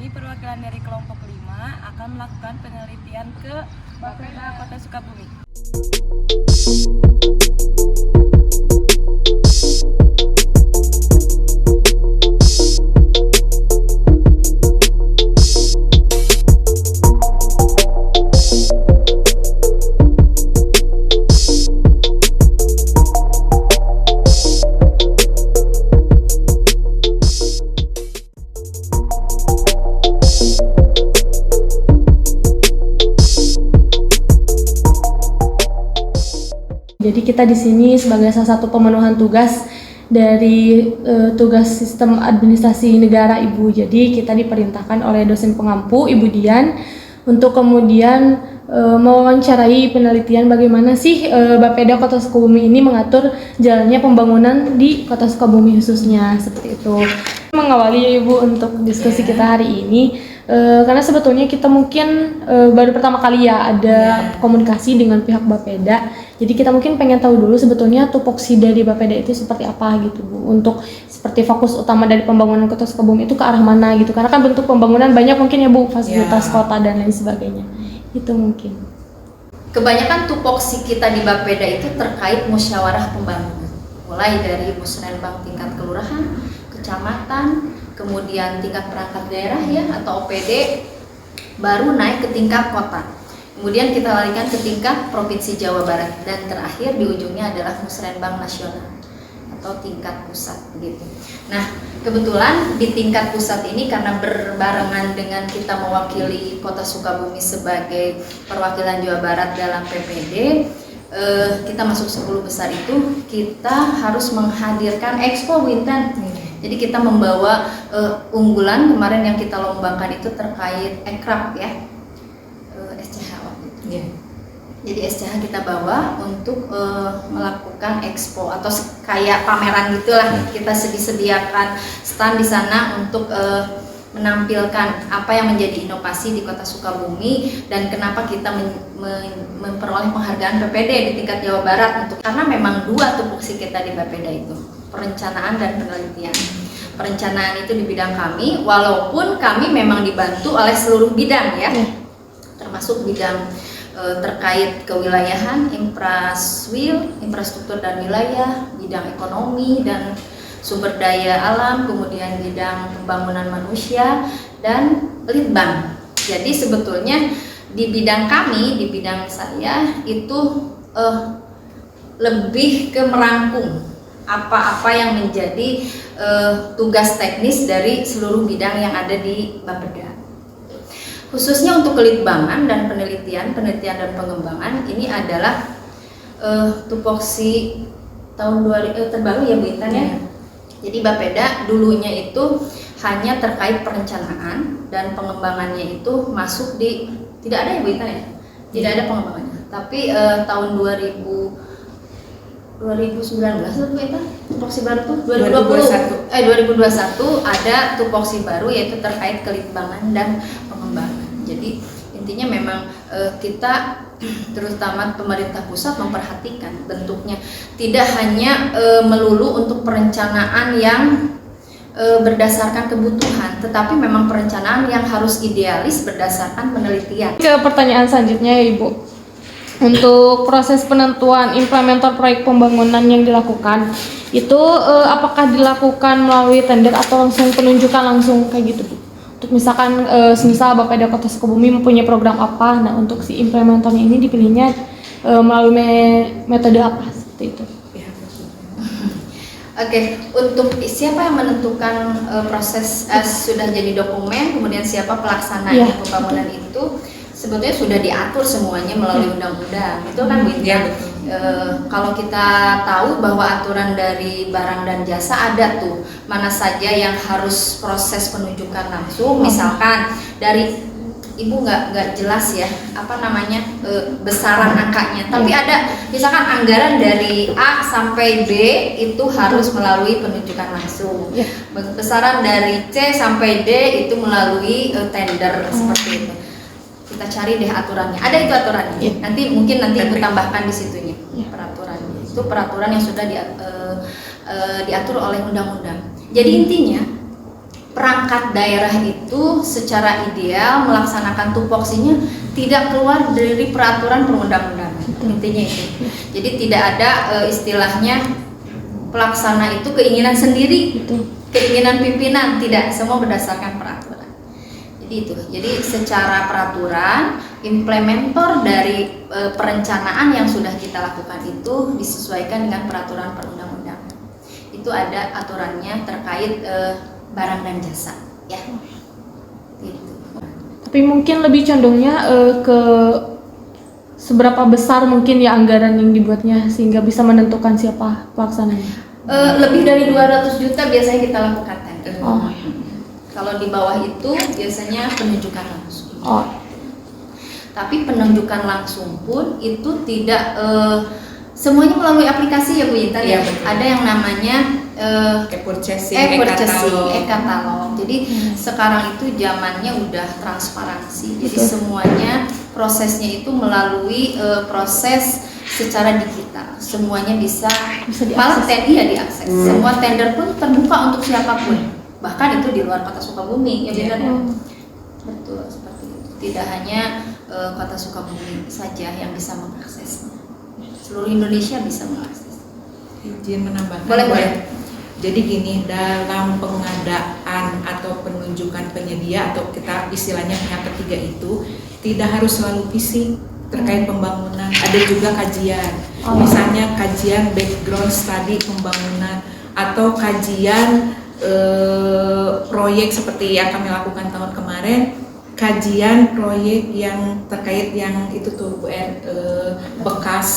Kami perwakilan dari kelompok 5 akan melakukan penelitian ke Bapeda Kota Sukabumi. Jadi kita di sini sebagai salah satu pemenuhan tugas dari tugas sistem administrasi negara Ibu. Jadi kita diperintahkan oleh dosen pengampu Ibu Dian untuk kemudian mewawancarai penelitian bagaimana sih Bapeda Kota Sukabumi ini mengatur jalannya pembangunan di Kota Sukabumi khususnya, seperti itu. Mengawali Ibu untuk diskusi kita hari ini. Karena sebetulnya kita mungkin baru pertama kali ya ada komunikasi dengan pihak Bapeda. Jadi kita mungkin pengen tahu dulu sebetulnya tupoksi dari Bapeda itu seperti apa gitu Bu. Untuk seperti fokus utama dari pembangunan Kota Sukabumi itu ke arah mana gitu. Karena kan bentuk pembangunan banyak mungkin ya Bu, fasilitas kota dan lain sebagainya. Itu mungkin. Kebanyakan tupoksi kita di Bapeda itu terkait musyawarah pembangunan. Mulai dari musrenbang tingkat kelurahan, kecamatan, kemudian tingkat perangkat daerah ya atau OPD, baru naik ke tingkat kota. Kemudian kita larikan ke tingkat Provinsi Jawa Barat dan terakhir di ujungnya adalah musrenbang nasional atau tingkat pusat begitu. Nah, kebetulan di tingkat pusat ini karena berbarengan dengan kita mewakili Kota Sukabumi sebagai perwakilan Jawa Barat dalam PPD, kita masuk 10 besar itu kita harus menghadirkan Expo Winten. Jadi kita membawa unggulan kemarin yang kita lombakan itu terkait ekrab ya, SCH waktu itu. Jadi SCH kita bawa untuk melakukan expo atau kayak pameran gitulah. Kita disediakan stand di sana untuk menampilkan apa yang menjadi inovasi di Kota Sukabumi dan kenapa kita memperoleh penghargaan PPD di tingkat Jawa Barat untuk karena memang dua tupoksi kita di Bapeda itu, perencanaan dan penelitian. Perencanaan itu di bidang kami, walaupun kami memang dibantu oleh seluruh bidang ya, termasuk bidang terkait kewilayahan, infrastruktur dan wilayah, bidang ekonomi dan sumber daya alam, kemudian bidang pembangunan manusia dan litbang. Jadi sebetulnya di bidang kami, di bidang saya itu lebih ke merangkum apa-apa yang menjadi tugas teknis dari seluruh bidang yang ada di Bapeda. Khususnya untuk kelitbangan dan penelitian dan pengembangan ini adalah tupoksi tahun terbaru ya Bu Intan ya. Jadi Bapeda dulunya itu hanya terkait perencanaan dan pengembangannya itu masuk di tidak ada ya Bu Intan ya? Tidak ada pengembangannya. Tapi tahun 2019 Bu Intan tupoksi baru tuh 2021 ada tupoksi baru yaitu terkait kelitbangan dan pengembangan. Jadi intinya memang kita terutama pemerintah pusat memperhatikan bentuknya tidak hanya melulu untuk perencanaan yang berdasarkan kebutuhan, tetapi memang perencanaan yang harus idealis berdasarkan penelitian. Ke pertanyaan selanjutnya ya Ibu. Untuk proses penentuan implementer proyek pembangunan yang dilakukan itu apakah dilakukan melalui tender atau langsung penunjukan langsung kayak gitu Bu? Untuk misalkan semisal Bapeda Kota Sukabumi mempunyai program apa, nah untuk si implementornya ini dipilihnya melalui metode apa seperti itu? Oke, untuk siapa yang menentukan proses sudah jadi dokumen, kemudian siapa pelaksana pembangunan itu sebetulnya sudah diatur semuanya melalui undang-undang. Itu kan Bu Intan. Kalau kita tahu bahwa aturan dari barang dan jasa ada tuh mana saja yang harus proses penunjukan langsung, misalkan dari Ibu nggak jelas ya apa namanya besaran angkanya, tapi ada misalkan anggaran dari A sampai B itu harus melalui penunjukan langsung, besaran dari C sampai D itu melalui tender seperti itu. Kita cari deh aturannya, ada itu aturannya. Nanti Ibu tambahkan di situnya peraturannya. Itu peraturan yang sudah diatur oleh undang-undang. Jadi intinya perangkat daerah itu secara ideal melaksanakan tupoksinya tidak keluar dari peraturan perundang-undangan. Intinya itu. Jadi tidak ada istilahnya pelaksana itu keinginan sendiri, keinginan pimpinan, tidak, semua berdasarkan peraturan. Jadi itu. Jadi secara peraturan, implementer dari perencanaan yang sudah kita lakukan itu disesuaikan dengan peraturan perundang-undangan. Itu ada aturannya terkait barang dan jasa, ya. Gitu. Tapi mungkin lebih condongnya ke seberapa besar mungkin ya anggaran yang dibuatnya sehingga bisa menentukan siapa pelaksananya. Lebih dari 200 juta biasanya kita lakukan tender. Oh. Kalau di bawah itu biasanya penunjukan langsung. Oh. Tapi penunjukan langsung pun itu tidak semuanya melalui aplikasi ya Bu Intan ya. Ada yang namanya e-katalog. Jadi sekarang itu zamannya udah transparansi. Jadi semuanya prosesnya itu melalui proses secara digital. Semuanya bisa malah diakses. Semua tender pun terbuka untuk siapapun. Bahkan itu di luar Kota Sukabumi ya benar ya. Betul seperti itu. Tidak hanya Kota Sukabumi saja yang bisa mengaksesnya. Seluruh Indonesia bisa mengakses. Izin menambahkan. Boleh. Jadi gini, dalam pengadaan atau penunjukan penyedia atau kita istilahnya pihak ketiga itu tidak harus selalu fisik terkait pembangunan. Ada juga kajian. Misalnya kajian background study pembangunan atau kajian proyek seperti yang kami lakukan tahun kemarin, kajian proyek yang terkait yang itu tuh Bu bekas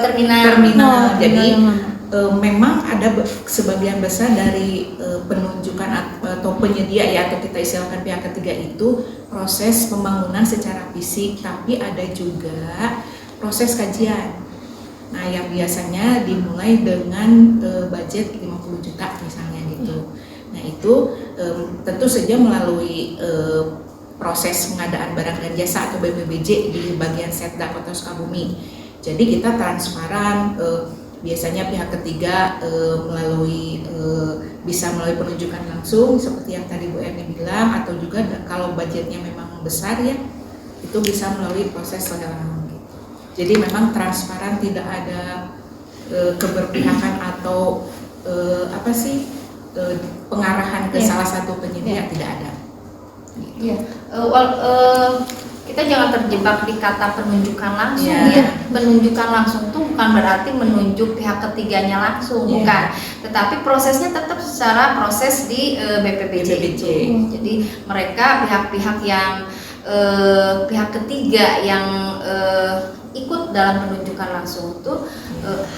terminal. Jadi memang ada sebagian besar dari penunjukan atau penyedia ya atau kita istilahkan pihak ketiga itu proses pembangunan secara fisik, tapi ada juga proses kajian. Nah, yang biasanya dimulai dengan budget 50 juta misalnya gitu. Nah, itu tentu saja melalui proses pengadaan barang dan jasa atau BPBJ di bagian Setda Kota Sukabumi. Jadi kita transparan, biasanya pihak ketiga bisa melalui penunjukan langsung seperti yang tadi Bu Erni bilang, atau juga kalau budgetnya memang besar ya itu bisa melalui proses lelang. Jadi memang transparan, tidak ada keberpihakan atau pengarahan ke salah satu penyedia, tidak ada. Iya. Kita jangan terjebak di kata penunjukan langsung ya. Penunjukan langsung itu bukan berarti menunjuk pihak ketiganya langsung, bukan. Tetapi prosesnya tetap secara proses di BPBJ itu. Jadi mereka pihak-pihak yang pihak ketiga yang ikut dalam penunjukan langsung itu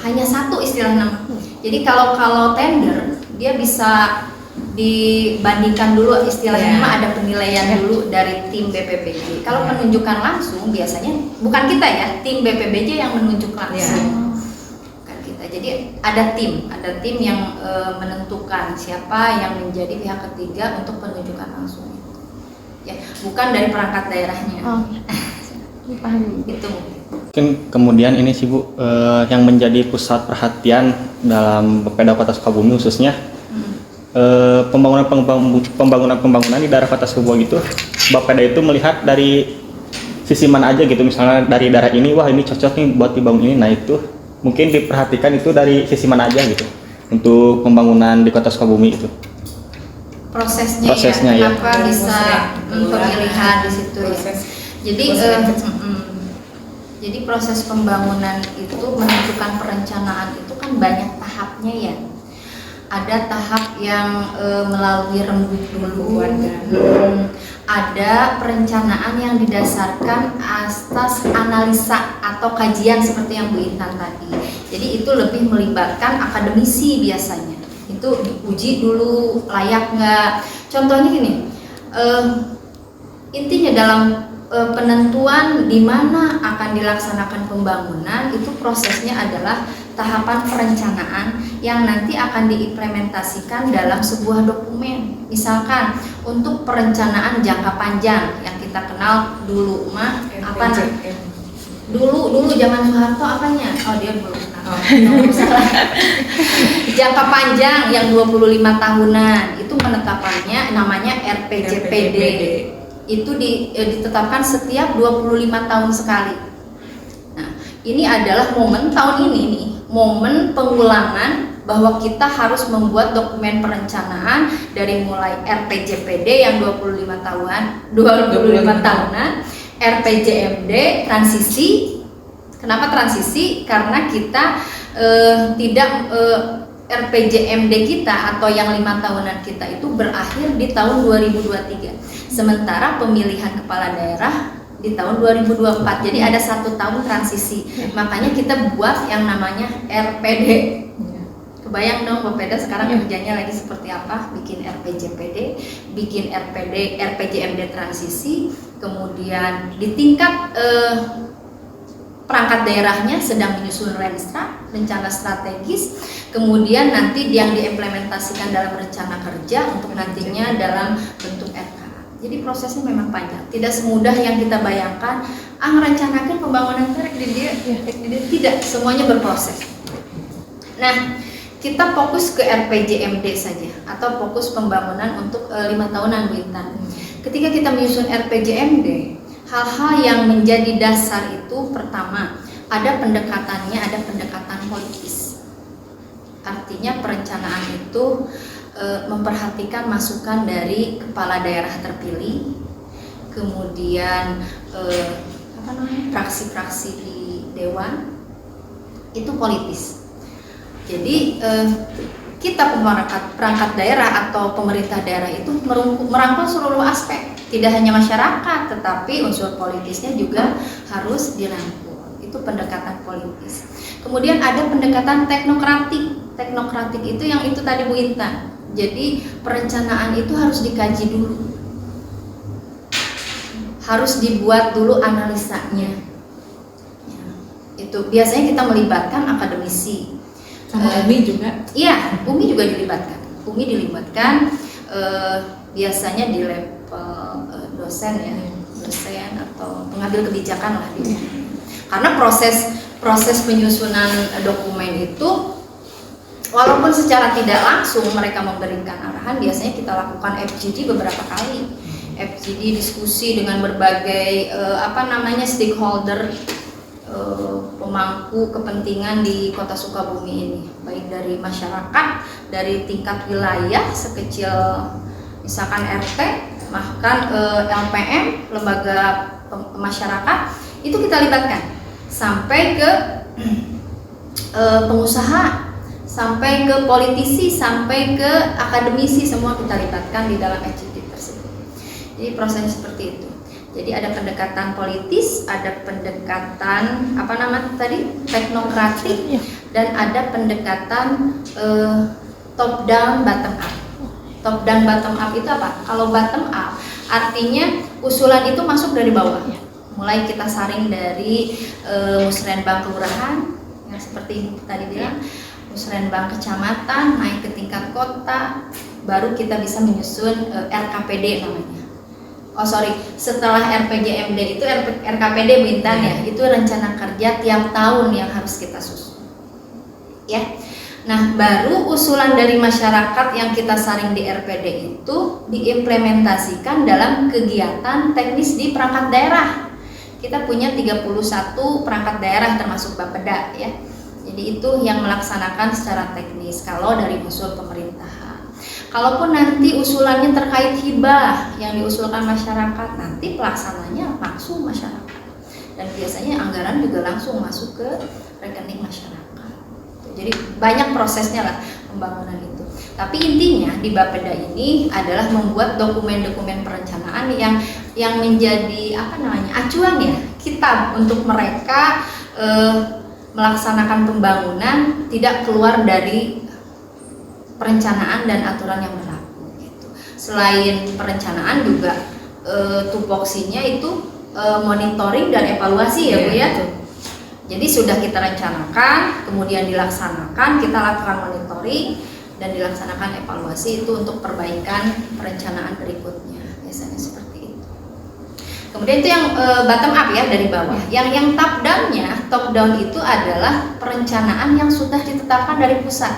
hanya satu istilah nama. Jadi kalau tender dia bisa dibandingkan dulu istilahnya ada penilaian dulu dari tim BPBJ. Kalau penunjukan langsung biasanya bukan kita ya, tim BPBJ yang menunjuk langsung. Bukan kita. Jadi ada tim yang menentukan siapa yang menjadi pihak ketiga untuk penunjukan langsung. Ya, bukan dari perangkat daerahnya. Paham. Itu. Mungkin kemudian ini sih Bu, yang menjadi pusat perhatian dalam Bapeda Kota Sukabumi khususnya pembangunan di daerah Kota Sukabumi itu, Bapeda itu melihat dari sisi mana aja gitu, misalnya dari daerah ini, wah ini cocok nih buat dibangun ini, nah itu mungkin diperhatikan itu dari sisi mana aja gitu untuk pembangunan di Kota Sukabumi itu. Prosesnya ya, kenapa bisa pemilihan di situ ya. Jadi proses pembangunan itu menentukan perencanaan itu kan banyak tahapnya ya. Ada tahap yang melalui rembuk dulu, ada perencanaan yang didasarkan atas analisa atau kajian seperti yang Bu Intan tadi. Jadi itu lebih melibatkan akademisi biasanya. Itu diuji dulu layak nggak. Contohnya gini, intinya dalam penentuan di mana akan dilaksanakan pembangunan itu prosesnya adalah tahapan perencanaan yang nanti akan diimplementasikan dalam sebuah dokumen. Misalkan untuk perencanaan jangka panjang yang kita kenal dulu dulu zaman Soeharto apanya? Oh dia belum kenal. Jangka panjang yang 25 tahunan itu itu menetapkannya namanya RPJPD. Itu ditetapkan setiap 25 tahun sekali. Nah, ini adalah momen tahun ini nih, momen pengulangan bahwa kita harus membuat dokumen perencanaan dari mulai RPJPD yang 25 tahunan, RPJMD transisi. Kenapa transisi? Karena kita tidak RPJMD kita atau yang 5 tahunan kita itu berakhir di tahun 2023. Sementara pemilihan kepala daerah di tahun 2024. Jadi ada 1 tahun transisi. Makanya kita buat yang namanya RPD. Kebayang dong Bapeda sekarang kerjanya lagi seperti apa? Bikin RPJPD, bikin RPJMD transisi, kemudian di tingkat perangkat daerahnya sedang menyusun rencana strategis, kemudian nanti yang diimplementasikan dalam rencana kerja untuk nantinya dalam bentuk RKA. Jadi prosesnya memang panjang, tidak semudah yang kita bayangkan. Merencanakan pembangunan trek di dia, tidak, semuanya berproses. Nah, kita fokus ke RPJMD saja atau fokus pembangunan untuk 5 tahunan Bu Intan. Ketika kita menyusun RPJMD, hal-hal yang menjadi dasar itu pertama, ada pendekatannya, ada pendekatan politis. Artinya perencanaan itu memperhatikan masukan dari kepala daerah terpilih, kemudian fraksi-fraksi di dewan, itu politis. Jadi kita perangkat daerah atau pemerintah daerah itu merangkul seluruh aspek, tidak hanya masyarakat, tetapi unsur politisnya juga harus dirangkul. Itu pendekatan politis. Kemudian ada pendekatan teknokratik. Teknokratik itu yang itu tadi Bu Intan. Jadi perencanaan itu harus dikaji dulu, harus dibuat dulu analisanya. Ya, itu biasanya kita melibatkan akademisi. Sama Umi juga? Iya, Umi juga dilibatkan. Umi dilibatkan biasanya di level dosen ya, dosen atau pengambil kebijakan lah di Umi. Karena proses penyusunan dokumen itu walaupun secara tidak langsung mereka memberikan arahan, biasanya kita lakukan FGD beberapa kali. FGD diskusi dengan berbagai stakeholder, pemangku kepentingan di Kota Sukabumi ini, baik dari masyarakat, dari tingkat wilayah sekecil misalkan RT, bahkan LPM, lembaga masyarakat, itu kita libatkan sampai ke pengusaha, sampai ke politisi, sampai ke akademisi, semua kita libatkan di dalam FGD tersebut. Jadi prosesnya seperti itu. Jadi ada pendekatan politis, ada pendekatan teknokratik, dan ada pendekatan top down bottom up. Top down bottom up itu apa? Kalau bottom up artinya usulan itu masuk dari bawah. Mulai kita saring dari musrenbang kelurahan, yang seperti tadi bilang, musrenbang kecamatan, naik ke tingkat kota, baru kita bisa menyusun RKPD namanya. Setelah RPJMD itu RKPD Bu Intan ya, itu rencana kerja tiap tahun yang harus kita susun. Ya. Nah, baru usulan dari masyarakat yang kita saring di RPD itu diimplementasikan dalam kegiatan teknis di perangkat daerah. Kita punya 31 perangkat daerah termasuk Bapeda ya. Jadi itu yang melaksanakan secara teknis kalau dari usul pemerintahan. Kalaupun nanti usulannya terkait hibah yang diusulkan masyarakat, nanti pelaksananya langsung masyarakat. Dan biasanya anggaran juga langsung masuk ke rekening masyarakat. Jadi banyak prosesnya lah pembangunan itu. Tapi intinya di Bapeda ini adalah membuat dokumen-dokumen perencanaan yang menjadi acuan ya kita untuk mereka melaksanakan pembangunan tidak keluar dari perencanaan dan aturan yang berlaku gitu. Selain perencanaan juga tupoksinya itu monitoring dan evaluasi ya Bu ya. Jadi sudah kita rencanakan, kemudian dilaksanakan, kita lakukan monitoring dan dilaksanakan evaluasi itu untuk perbaikan perencanaan berikutnya. Biasanya seperti itu. Kemudian itu yang bottom up ya dari bawah. Yang top down itu adalah perencanaan yang sudah ditetapkan dari pusat.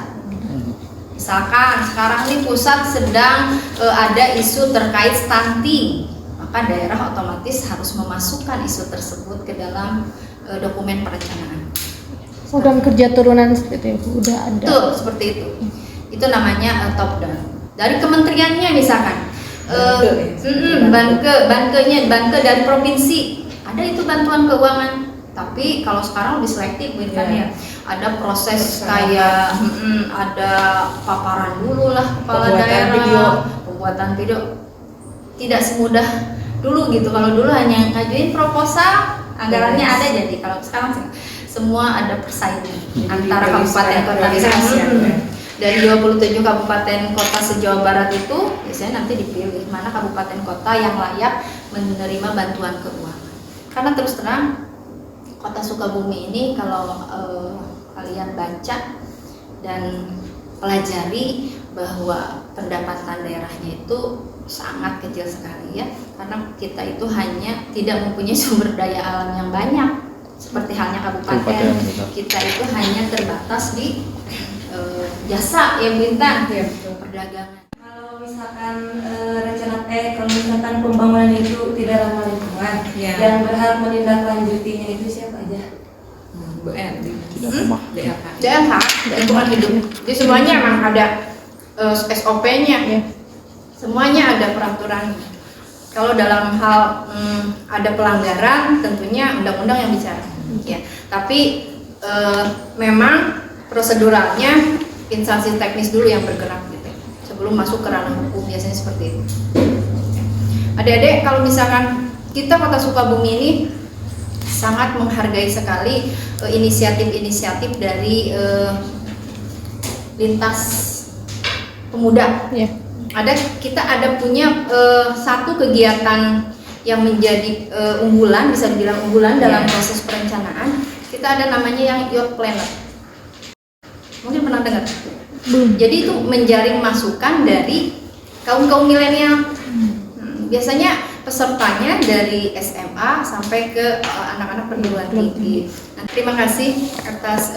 Misalkan sekarang ini pusat sedang ada isu terkait stunting, maka daerah otomatis harus memasukkan isu tersebut ke dalam dokumen perencanaan. Program kerja turunan seperti itu udah ada. Betul, seperti itu. Itu namanya top down. Dari kementeriannya misalkan, banke dari provinsi, ada itu bantuan keuangan. Tapi kalau sekarang lebih selektif, kan ya. Ada proses kayak ada paparan dulu lah kepala daerah, pembuatan video. Tidak semudah dulu gitu. Kalau dulu hanya ngajuin proposal, anggarannya ada. Jadi kalau sekarang semua ada persaingan antara kabupaten kota. Dari 27 kabupaten kota se-Jawa Barat itu biasanya nanti dipilih mana kabupaten kota yang layak menerima bantuan keuangan. Karena terus terang Kota Sukabumi ini kalau kalian baca dan pelajari bahwa pendapatan daerahnya itu sangat kecil sekali ya, karena kita itu hanya tidak mempunyai sumber daya alam yang banyak seperti halnya kabupaten. Kita itu hanya terbatas di jasa ya, Bintan, perdagangan. Kalau misalkan kalau misalkan pembangunan itu tidak ramah lingkungan, yang berhak menindaklanjutinya itu siapa aja? DLH, lingkungan hidup. Jadi semuanya memang ada SOP-nya, semuanya ada peraturan. Kalau dalam hal ada pelanggaran, tentunya undang-undang yang bicara. Ya, tapi memang proseduralnya instansi teknis dulu yang bergerak gitu, sebelum masuk ke ranah hukum, biasanya seperti itu. Adik-adik, kalau misalkan kita Kota Sukabumi ini sangat menghargai sekali inisiatif-inisiatif dari lintas pemuda. Kita ada punya satu kegiatan yang menjadi unggulan, bisa dibilang unggulan dalam proses perencanaan. Kita ada namanya yang Youth Planner. Mungkin pernah dengar? Jadi itu menjaring masukan dari kaum milenial. Biasanya pesertanya dari SMA sampai ke anak-anak perguruan tinggi. Nah, terima kasih atas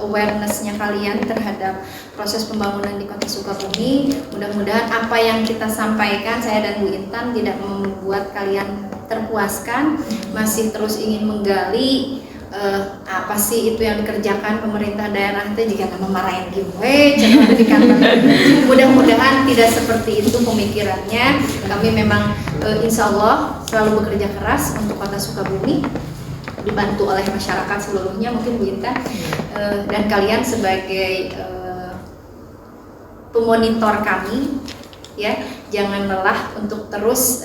awareness-nya kalian terhadap proses pembangunan di Kota Sukabumi. Mudah-mudahan apa yang kita sampaikan, saya dan Bu Intan, tidak membuat kalian terpuaskan, masih terus ingin menggali apa sih itu yang dikerjakan pemerintah daerah itu, jika memarahin giveaway di kantor. Mudah-mudahan tidak seperti itu pemikirannya. Kami memang insya Allah selalu bekerja keras untuk Kota Sukabumi, dibantu oleh masyarakat seluruhnya, mungkin Bu Intan, dan kalian sebagai pemonitor kami ya, jangan lelah untuk terus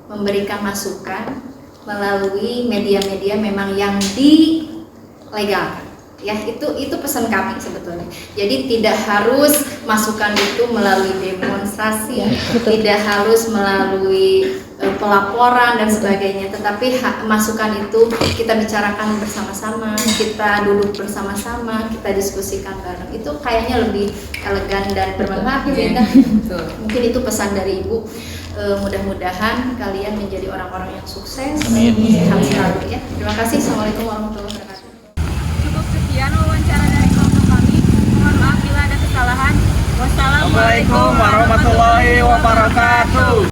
memberikan masukan melalui media-media memang yang dilegalkan ya. Itu pesan kami sebetulnya. Jadi tidak harus masukan itu melalui demonstrasi, tidak harus melalui pelaporan dan sebagainya, tetapi masukan itu kita bicarakan bersama-sama, kita duduk bersama-sama, kita diskusikan bareng. Itu kayaknya lebih elegan dan bermanfaat ya. Mungkin itu pesan dari Ibu. Mudah-mudahan kalian menjadi orang-orang yang sukses. Sehat selalu ya. Terima kasih. Assalamualaikum warahmatullahi wabarakatuh. Cukup sekian wawancara dari kelompok kami. Mohon maaf bila ada kesalahan. Wassalamualaikum warahmatullahi wabarakatuh.